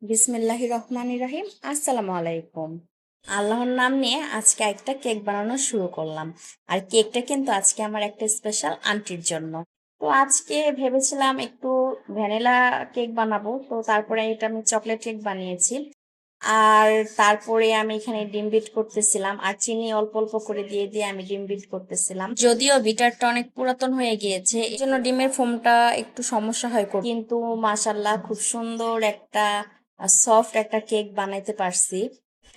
বিসমিল্লাহির রহমানির রহিম। আসসালামু আলাইকুম। আল্লাহর নাম নিয়ে আজকে একটা কেক বানানো শুরু করলাম। আর কেকটা কিন্তু আজকে আমার একটা স্পেশাল আন্টির জন্য। তো আজকে ভেবেছিলাম একটু ভ্যানিলা কেক বানাবো, তো তারপরে এটা আমি চকলেট কেক বানিয়েছি। আর তারপরে আমি এখানে ডিম বিট করতেছিলাম, আর চিনি অল্প অল্প করে দিয়ে দিয়ে আমি ডিম বিট করতেছিলাম। যদিও বিটারটা অনেক পুরাতন হয়ে গিয়েছে, এই জন্য ডিমের ফোমটা একটু সমস্যা হয় কিন্তু মাশাল্লাহ খুব সুন্দর একটা সফট একটা কেক বানাইতে পারছি।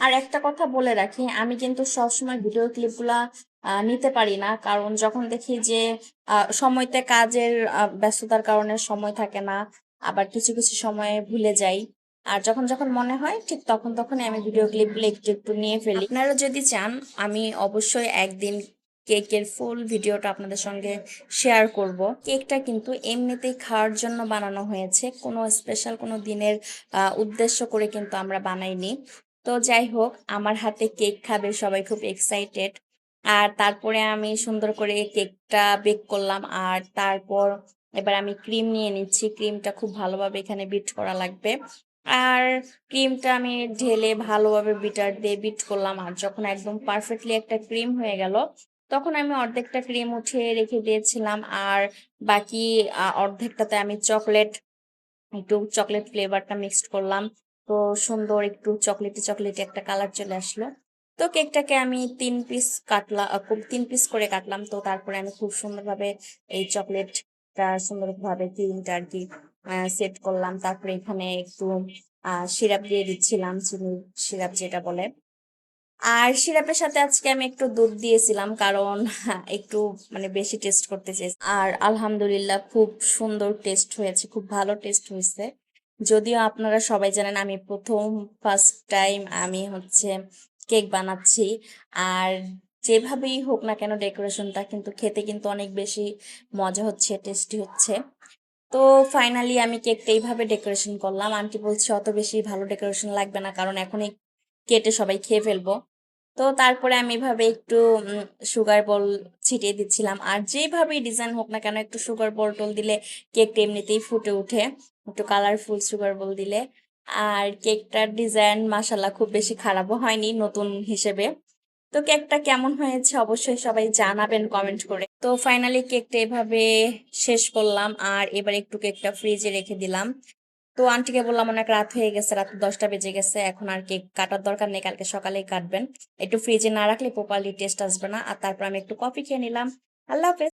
আর একটা কথা বলে রাখি, আমি কিন্তু সবসময় ভিডিও ক্লিপগুলা নিতে পারি না, কারণ যখন দেখি যে সময়তে কাজের ব্যস্ততার কারণে সময় থাকে না, আবার কিছু কিছু সময়ে ভুলে যাই। আর যখন যখন মনে হয় ঠিক তখন তখনই আমি ভিডিও ক্লিপগুলো একটু একটু নিয়ে ফেলি। আপনারা যদি চান আমি অবশ্যই একদিন কেকের ফুল ভিডিওটা আপনাদের সঙ্গে শেয়ার করব। কেকটা কিন্তু এমনিতেই খাওয়ার জন্য বানানো হয়েছে, কোনো স্পেশাল কোনো দিনের উদ্দেশ্য করে কিন্তু আমরা বানাইনি। তো যাই হোক, আমার হাতে কেক খাবে সবাই, খুব এক্সাইটেড। আর তারপরে আমি সুন্দর করে কেকটা বেক করলাম। আর তারপর এবার আমি ক্রিম নিয়ে নিচ্ছি, ক্রিমটা খুব ভালোভাবে এখানে বিট করা লাগবে। আর ক্রিমটা আমি ঢেলে ভালোভাবে বিটার দিয়ে বিট করলাম, আর যখন একদম পারফেক্টলি একটা ক্রিম হয়ে গেল তখন আমি অর্ধেকটা ক্রিম উঠিয়ে রেখে দিয়েছিলাম। আর বাকি অর্ধেকটাতে আমি একটু চকলেট ফ্লেভারটা মিক্সড করলাম। তো সুন্দর একটু চকলেটি চকলেটি একটা কালার চলে আসলো। তো কেকটাকে আমি 3 পিস করে কাটলাম। তো তারপরে আমি খুব সুন্দরভাবে এই চকলেটটা সুন্দরভাবে ক্রিমটা আর কি সেট করলাম। তারপরে এখানে একটু সিরাপ দিয়ে দিচ্ছিলাম, চিনি সিরাপ যেটা বলে। আর সিরাপের সাথে আজকে আমি একটু দুধ দিয়েছিলাম, কারণ একটু মানে বেশি টেস্ট করতে চেয়েছি। আর আলহামদুলিল্লাহ খুব সুন্দর টেস্ট হয়েছে, খুব ভালো টেস্ট হয়েছে। যদিও আপনারা সবাই জানেন আমি ফার্স্ট টাইম আমি হচ্ছে কেক বানাচ্ছি। আর যেভাবেই হোক না কেন ডেকোরেশনটা কিন্তু খেতে কিন্তু অনেক বেশি মজা হচ্ছে, টেস্টি হচ্ছে। তো ফাইনালি আমি কেকটা এইভাবে ডেকোরেশন করলাম। আন্টি বলছে অত বেশি ভালো ডেকোরেশন লাগবে না, কারণ এখনই কেটে সবাই খেয়ে ফেলবো। তো তারপরে আমি এভাবে একটু সুগার বল ছিটিয়ে দিচ্ছিলাম। আর যেভাবেই ডিজাইন হোক না কেন একটু সুগার বল টল দিলে কেকটা এমনিতেই ফুটে উঠে, একটু কালারফুল সুগার বল দিলে। আর কেকটার ডিজাইন মাসাল্লাহ খুব বেশি খারাপও হয়নি নতুন হিসেবে। তো কেকটা কেমন হয়েছে অবশ্যই সবাই জানাবেন কমেন্ট করে। তো ফাইনালি কেকটা এভাবে শেষ করলাম, আর এবার একটু কেকটা ফ্রিজে রেখে দিলাম। তো আন্টিকে বললাম অনেক রাত হয়ে গেছে, রাত 10টা বেজে গেছে, এখন আর কেক কাটার দরকার নেই, কালকে সকালেই কাটবেন। একটু ফ্রিজে না রাখলে প্রপারলি টেস্ট আসবে না। আর তারপর আমি একটু কফি খেয়ে নিলাম। আল্লাহ হাফেজ।